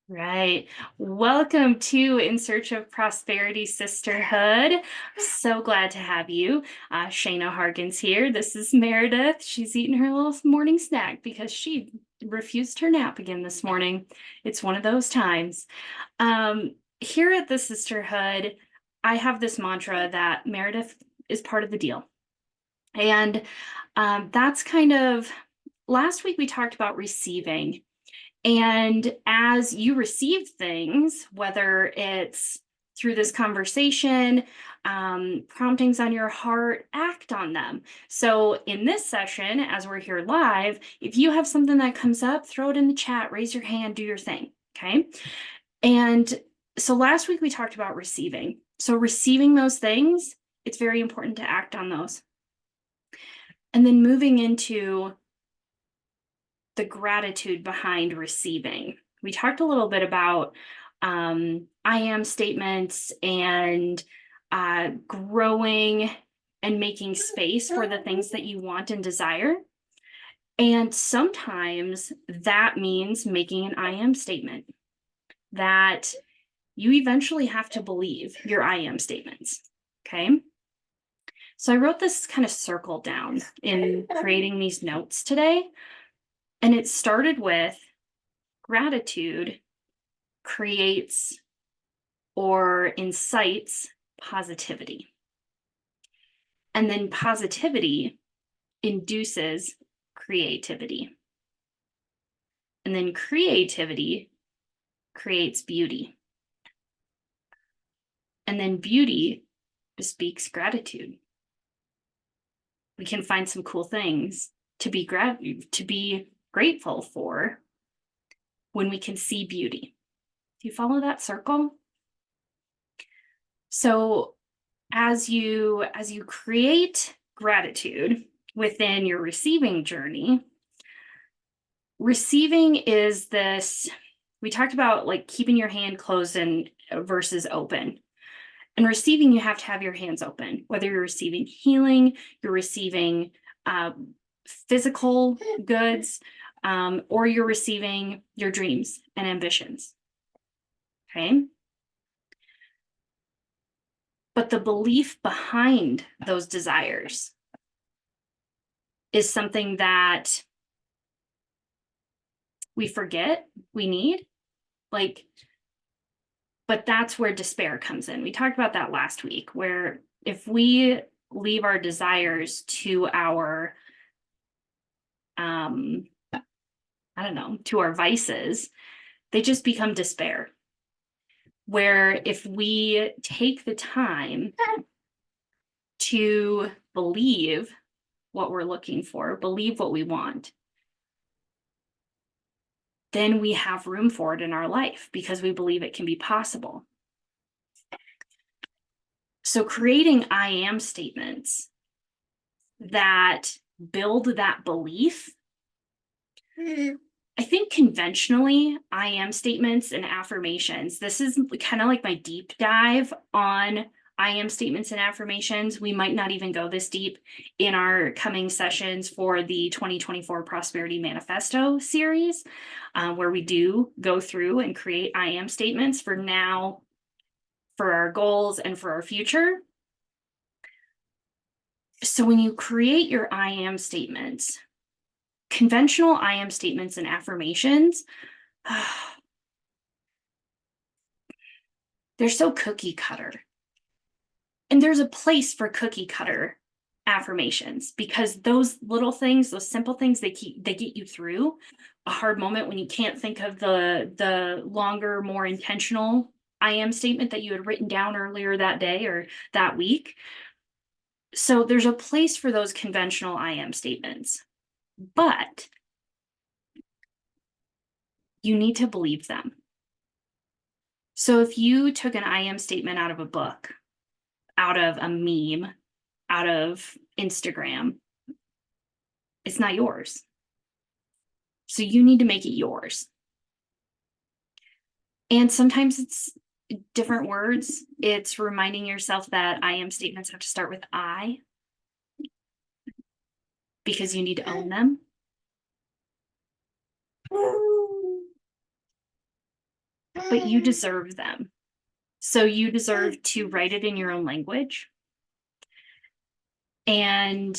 Right. Welcome to In Search of Prosperity Sisterhood. So glad to have you. Shaina Harkins here. This is Meredith. She's eating her little morning snack because she refused her nap again this morning. It's one of those times. Here at the Sisterhood, I have this mantra that Meredith is part of the deal. And that's kind of last week we talked about receiving. And as you receive things, whether it's through this conversation, promptings on your heart, act on them. So in this session, as we're here live, if you have something that comes up, throw it in the chat, raise your hand, do your thing, okay? And so last week we talked about receiving. So receiving those things, it's very important to act on those. And then moving into the gratitude behind receiving. We talked a little bit about I am statements and growing and making space for the things that you want and desire. And sometimes that means making an I am statement that you eventually have to believe your I am statements. Okay. So I wrote this kind of circle down in creating these notes today. And it started with gratitude creates or incites positivity. And then positivity induces creativity. And then creativity creates beauty. And then beauty bespeaks gratitude. We can find some cool things to be grateful for when we can see beauty. Do you follow that circle? So as you create gratitude within your receiving journey, receiving is this, we talked about like keeping your hand closed and versus open. And receiving, you have to have your hands open, whether you're receiving healing, you're receiving physical goods, or you're receiving your dreams and ambitions. Okay. But the belief behind those desires is something that we forget we need. But that's where despair comes in. We talked about that last week, where if we leave our desires to our, to our vices, they just become despair. Where if we take the time to believe what we're looking for, believe what we want, then we have room for it in our life because we believe it can be possible. So creating I am statements that build that belief. I think conventionally, I am statements and affirmations. This is kind of like my deep dive on I am statements and affirmations. We might not even go this deep in our coming sessions for the 2024 Prosperity Manifesto series, where we do go through and create I am statements for now, for our goals, and for our future. So when you create your I am statements, conventional I am statements and affirmations, they're so cookie cutter. And there's a place for cookie cutter affirmations because those little things, those simple things, they get you through a hard moment when you can't think of the longer, more intentional I am statement that you had written down earlier that day or that week. So there's a place for those conventional I am statements, but you need to believe them. So if you took an I am statement out of a book, out of a meme, out of Instagram, it's not yours. So you need to make it yours. And sometimes it's different words. It's reminding yourself that I am statements have to start with I because you need to own them. but you deserve them. So you deserve to write it in your own language and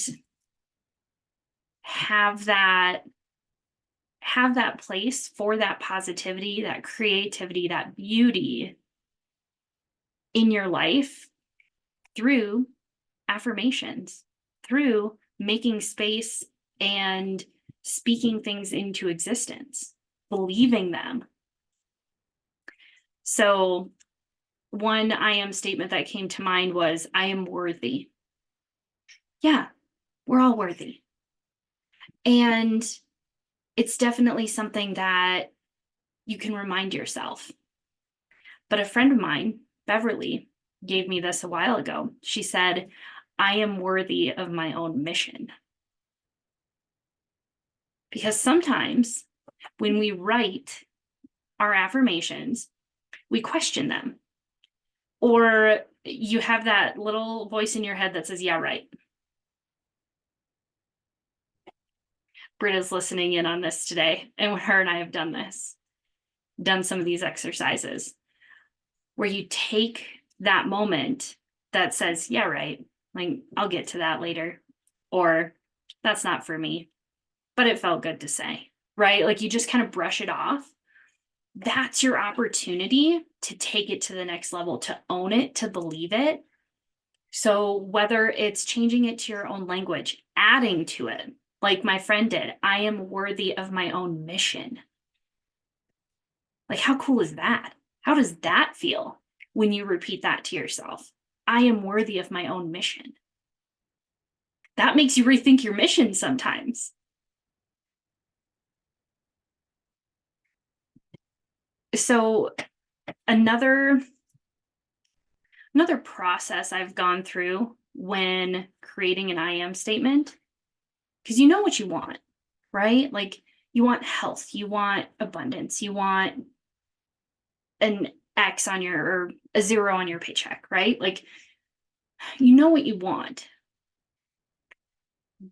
have that place for that positivity, that creativity, that beauty in your life through affirmations, through making space and speaking things into existence, believing them. So one I am statement that came to mind was, I am worthy. Yeah, we're all worthy. And it's definitely something that you can remind yourself. But a friend of mine, Beverly, gave me this a while ago. She said, I am worthy of my own mission. Because sometimes when we write our affirmations, we question them. Or you have that little voice in your head that says, yeah, right. Britta's listening in on this today, and her and I have done some of these exercises where you take that moment that says, yeah, right, like I'll get to that later, or that's not for me, but it felt good to say, right? Like you just kind of brush it off. That's your opportunity to take it to the next level, to own it, to believe it. So whether it's changing it to your own language, adding to it, like my friend did, I am worthy of my own mission. Like, how cool is that? How does that feel when you repeat that to yourself? I am worthy of my own mission. That makes you rethink your mission sometimes. So another process I've gone through when creating an I am statement, because you know what you want, right? Like you want health, you want abundance, you want an X on your, or a 0 on your paycheck, right? Like you know what you want.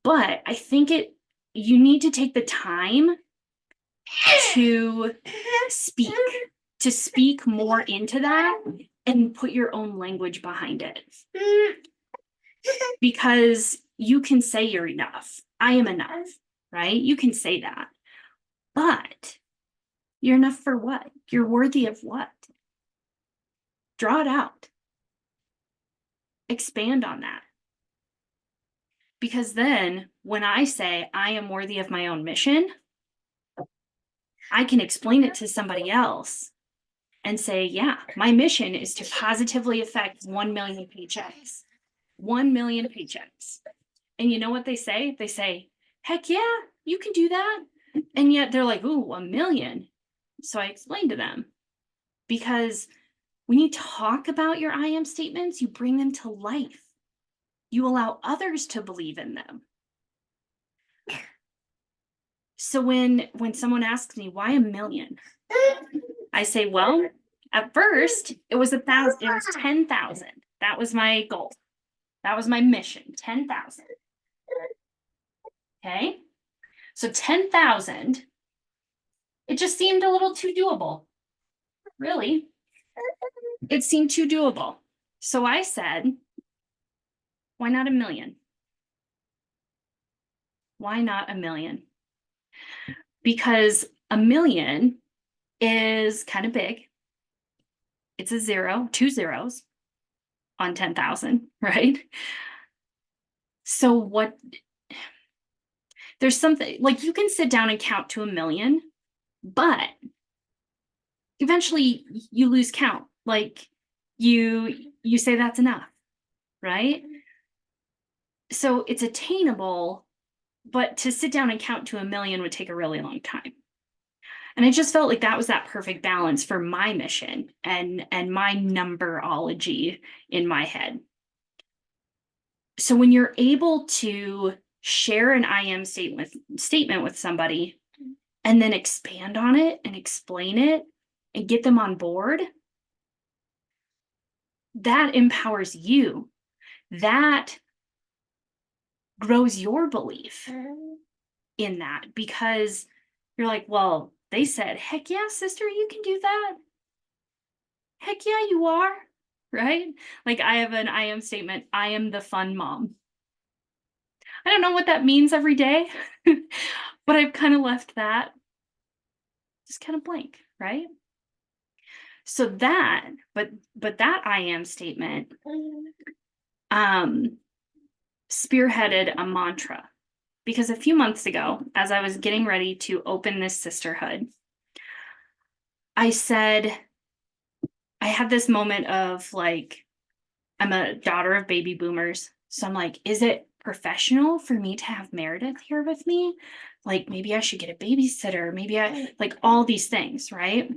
But I think you need to take the time to speak more into that and put your own language behind it. Because you can say you're enough. I am enough, right? You can say that. But you're enough for what? You're worthy of what? Draw it out. Expand on that. Because then when I say I am worthy of my own mission, I can explain it to somebody else and say, yeah, my mission is to positively affect 1 million paychecks. 1 million paychecks. And you know what they say? They say, heck yeah, you can do that. And yet they're like, ooh, 1 million. So I explained to them, because when you talk about your I am statements, you bring them to life. You allow others to believe in them. So when someone asks me, why 1 million? I say, well, at first it was 1,000, it was 10,000. That was my goal. That was my mission, 10,000. Okay. So 10,000, it just seemed a little too doable. Really. It seemed too doable. So I said, why not 1 million? Why not 1 million? Because 1 million is kind of big. It's a 0, 2 zeros on 10,000, right? So there's something like you can sit down and count to 1 million, but eventually you lose count. Like you say that's enough, right? So it's attainable, but to sit down and count to 1 million would take a really long time. And I just felt like that was that perfect balance for my mission and my numberology in my head. So when you're able to share an I am statement with somebody and then expand on it and explain it and get them on board, that empowers you. That grows your belief in that, because you're like, well, they said, heck yeah, sister, you can do that. Heck yeah, you are, right? Like I have an I am statement, I am the fun mom. I don't know what that means every day, but I've kind of left that just kind of blank, right? So that, but that I am statement um spearheaded a mantra because a few months ago, as I was getting ready to open this sisterhood, I said, I had this moment of like, I'm a daughter of baby boomers. So I'm like, is it professional for me to have Meredith here with me? Like, maybe I should get a babysitter. Maybe I like all these things, right?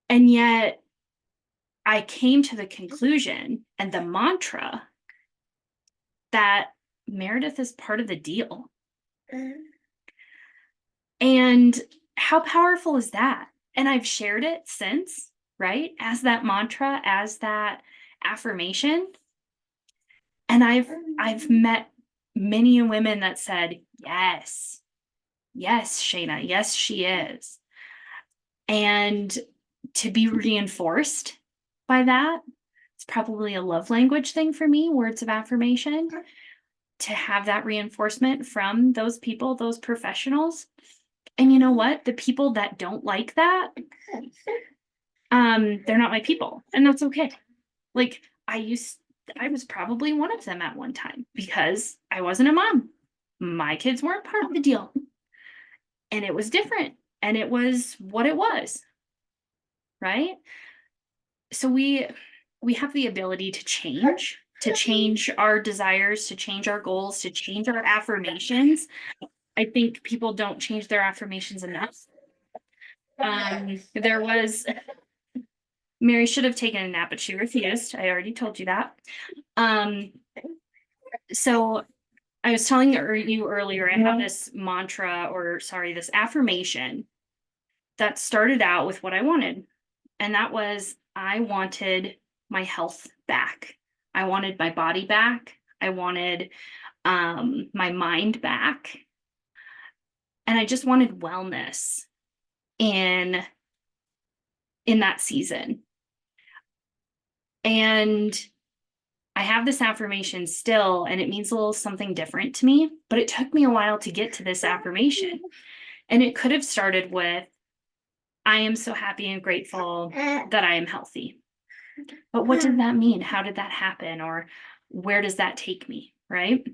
And yet I came to the conclusion and the mantra that Meredith is part of the deal. And how powerful is that? And I've shared it since, right? As that mantra, as that affirmation. And I've met many women that said, yes, yes, Shaina, yes, she is. And to be reinforced by that, it's probably a love language thing for me, words of affirmation, to have that reinforcement from those people, those professionals. And you know what? The people that don't like that, they're not my people, and that's okay. Like I was probably one of them at one time because I wasn't a mom. My kids weren't part of the deal. And it was different. And it was what it was. Right? So we have the ability to change our desires, to change our goals, to change our affirmations. I think people don't change their affirmations enough. There was Mary should have taken a nap, but she refused. I already told you that. So I was telling you earlier, I have this mantra, or sorry, this affirmation that started out with what I wanted. And that was, I wanted my health back. I wanted my body back. I wanted my mind back. And I just wanted wellness in that season. And I have this affirmation still, and it means a little something different to me, but it took me a while to get to this affirmation. And it could have started with, I am so happy and grateful that I am healthy. But what did that mean? How did that happen? Or where does that take me? Right.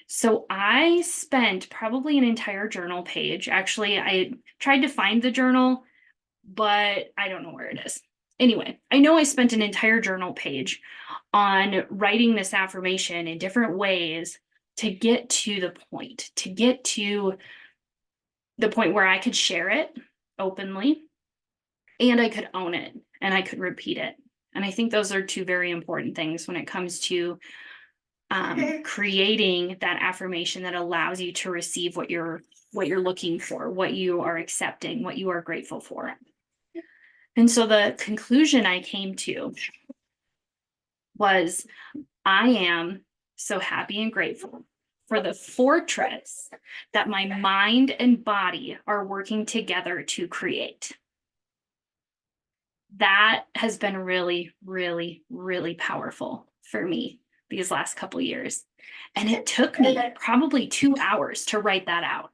So I spent probably an entire journal page. Actually, I tried to find the journal, but I don't know where it is. Anyway, I know I spent an entire journal page on writing this affirmation in different ways to get to the point, where I could share it openly and I could own it and I could repeat it. And I think those are two very important things when it comes to creating that affirmation that allows you to receive what you're looking for, what you are accepting, what you are grateful for. And so the conclusion I came to was, I am so happy and grateful for the fortress that my mind and body are working together to create. That has been really, really, really powerful for me these last couple of years. And it took me probably 2 hours to write that out.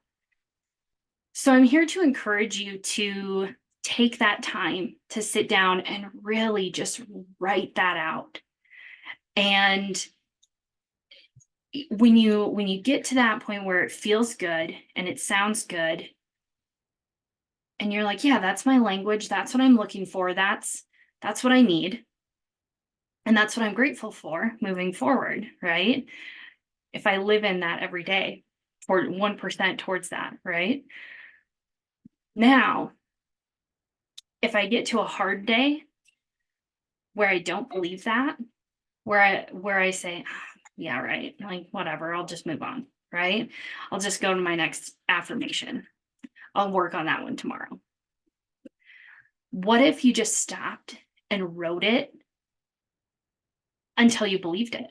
So I'm here to encourage you to take that time to sit down and really just write that out. And when you get to that point where it feels good and it sounds good, and you're like, yeah, that's my language, that's what I'm looking for, that's what I need, and that's what I'm grateful for moving forward, right? If I live in that every day, or 1% towards that, right? Now, if I get to a hard day where I don't believe that, where I say, yeah, right, like whatever, I'll just move on, right? I'll just go to my next affirmation. I'll work on that one tomorrow. What if you just stopped and wrote it until you believed it?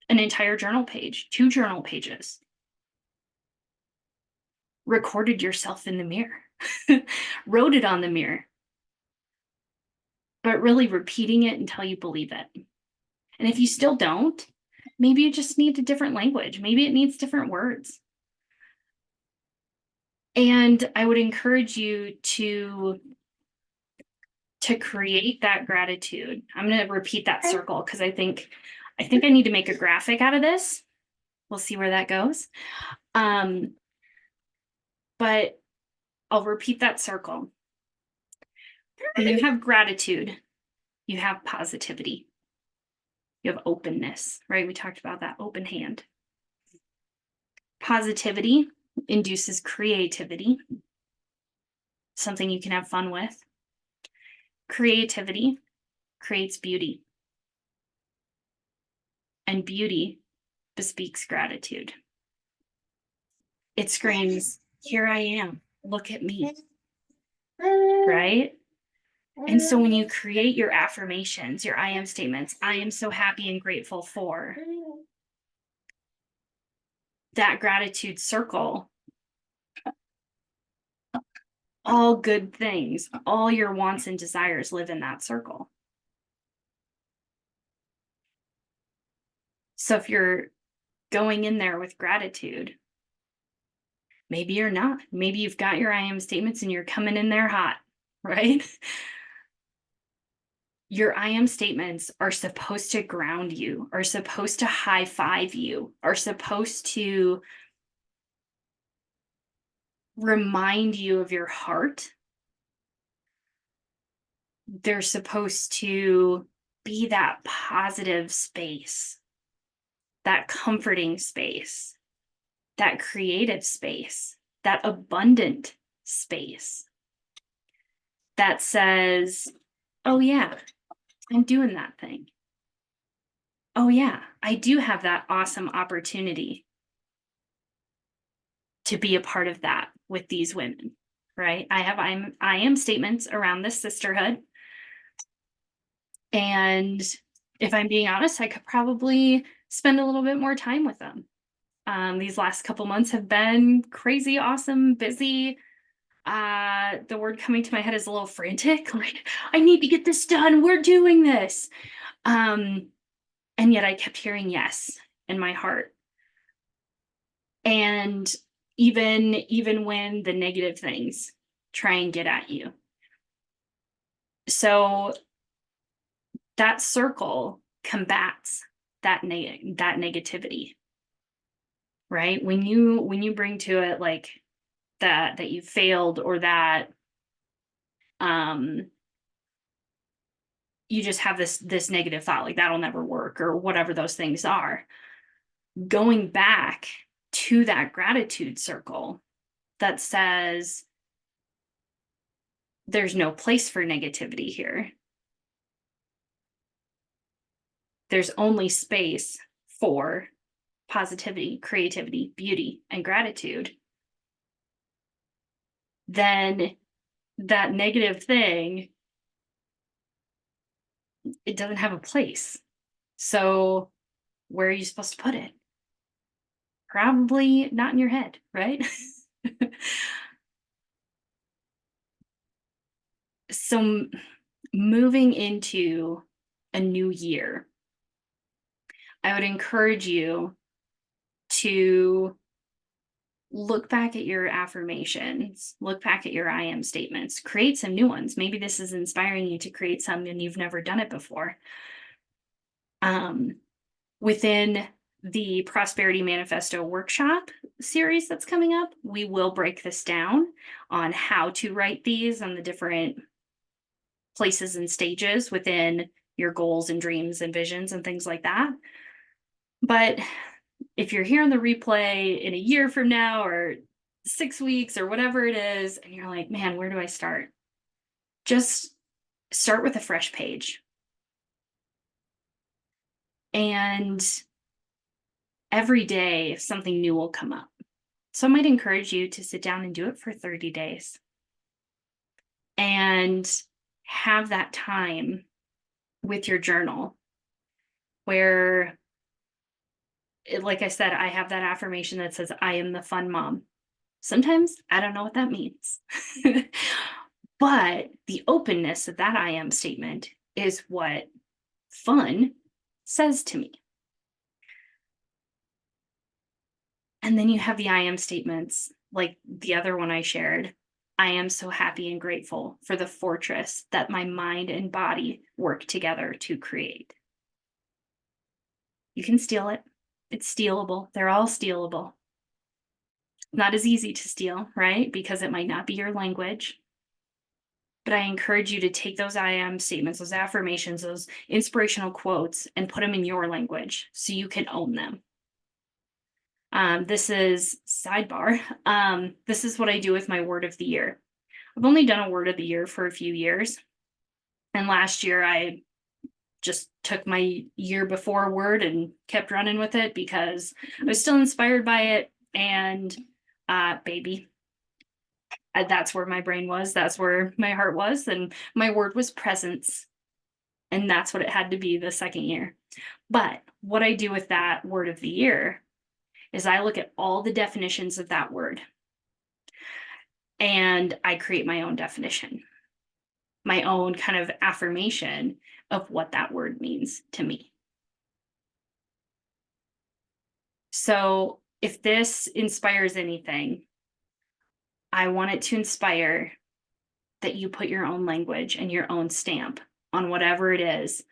An entire journal page, 2 journal pages. Recorded yourself in the mirror, wrote it on the mirror. but really repeating it until you believe it. And if you still don't, maybe you just need a different language. Maybe it needs different words. And I would encourage you to create that gratitude. I'm going to repeat that circle because I think I need to make a graphic out of this. We'll see where that goes. But I'll repeat that circle. When you have gratitude, you have positivity. You have openness, right? We talked about that open hand. Positivity induces creativity, something you can have fun with. Creativity creates beauty, and beauty bespeaks gratitude. It screams, here I am, look at me, right? And so when you create your affirmations, your I am statements, I am so happy and grateful for, that gratitude circle, all good things, all your wants and desires live in that circle. So if you're going in there with gratitude, maybe you're not. Maybe you've got your I am statements and you're coming in there hot, right? Your I am statements are supposed to ground you, are supposed to high five you, are supposed to remind you of your heart. They're supposed to be that positive space, that comforting space, that creative space, that abundant space that says, oh yeah, I'm doing that thing. Oh yeah, I do have that awesome opportunity to be a part of that with these women, right? I am statements around this sisterhood. And if I'm being honest, I could probably spend a little bit more time with them. These last couple months have been crazy, awesome, busy. The word coming to my head is a little frantic. Like, I need to get this done. We're doing this. And yet I kept hearing yes in my heart. And even when the negative things try and get at you. So that circle combats that negativity, right? When you bring to it like that you failed, or that you just have this negative thought, like that'll never work, or whatever those things are, going back to that gratitude circle that says there's no place for negativity here. There's only space for positivity, creativity, beauty, and gratitude. Then that negative thing, it doesn't have a place. So where are you supposed to put it? Probably not in your head, right? So moving into a new year, I would encourage you to look back at your affirmations, look back at your I am statements, create some new ones. Maybe this is inspiring you to create some and you've never done it before. Within the Prosperity Manifesto workshop series that's coming up, we will break this down on how to write these on the different places and stages within your goals and dreams and visions and things like that. But if you're hearing the replay in a year from now, or 6 weeks, or whatever it is, and you're like, man, where do I start? Just start with a fresh page. And every day something new will come up. So I might encourage you to sit down and do it for 30 days and have that time with your journal where, like I said, I have that affirmation that says, I am the fun mom. Sometimes I don't know what that means. But the openness of that I am statement is what fun says to me. And then you have the I am statements, like the other one I shared. I am so happy and grateful for the fortress that my mind and body work together to create. You can steal it. It's stealable. They're all stealable. Not as easy to steal, right? Because it might not be your language. But I encourage you to take those I am statements, those affirmations, those inspirational quotes, and put them in your language so you can own them. This is sidebar. This is what I do with my word of the year. I've only done a word of the year for a few years. And last year I just took my year before word and kept running with it because I was still inspired by it. And baby, that's where my brain was. That's where my heart was. And my word was presence. And that's what it had to be the second year. But what I do with that word of the year is I look at all the definitions of that word and I create my own definition, my own kind of affirmation of what that word means to me. So if this inspires anything, I want it to inspire that you put your own language and your own stamp on whatever it is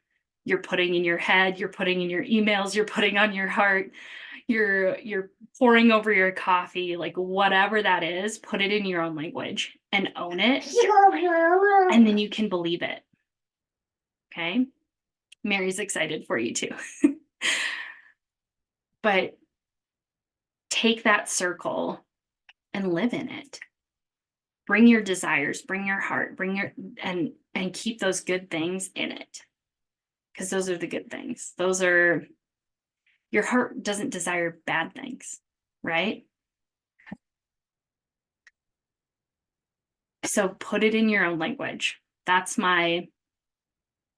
you're putting in your head, you're putting in your emails, you're putting on your heart, you're pouring over your coffee, like whatever that is, put it in your own language and own it. And then you can believe it. Okay. Mary's excited for you too. But take that circle and live in it. Bring your desires, bring your heart, bring your and keep those good things in it. Because those are the good things. Those are, your heart doesn't desire bad things, right? So put it in your own language. That's my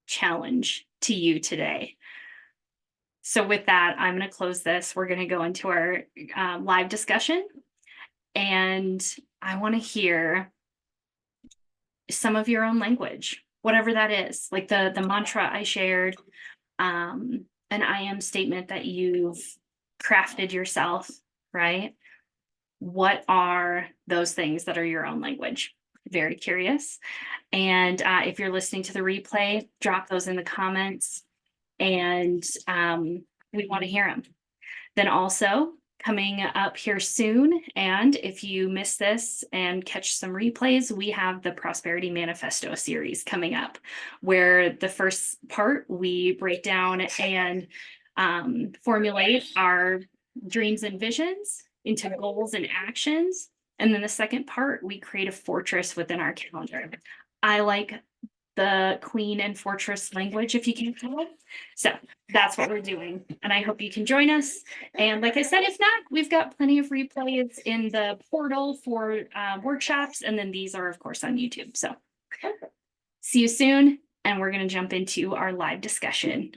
challenge to you today. So with that, I'm going to close this. We're going to go into our live discussion. And I want to hear some of your own language, whatever that is, like the mantra I shared, an I am statement that you've crafted yourself, right? What are those things that are your own language? Very curious. And if you're listening to the replay, drop those in the comments and we want to hear them. Then also coming up here soon, and if you miss this and catch some replays, we have the Prosperity Manifesto series coming up, where the first part we break down and formulate our dreams and visions into goals and actions. And then the second part, we create a fortress within our calendar. I like the queen and fortress language, if you can tell. So that's what we're doing. And I hope you can join us. And like I said, if not, we've got plenty of replays in the portal for workshops. And then these are, of course, on YouTube. So see you soon. And we're going to jump into our live discussion.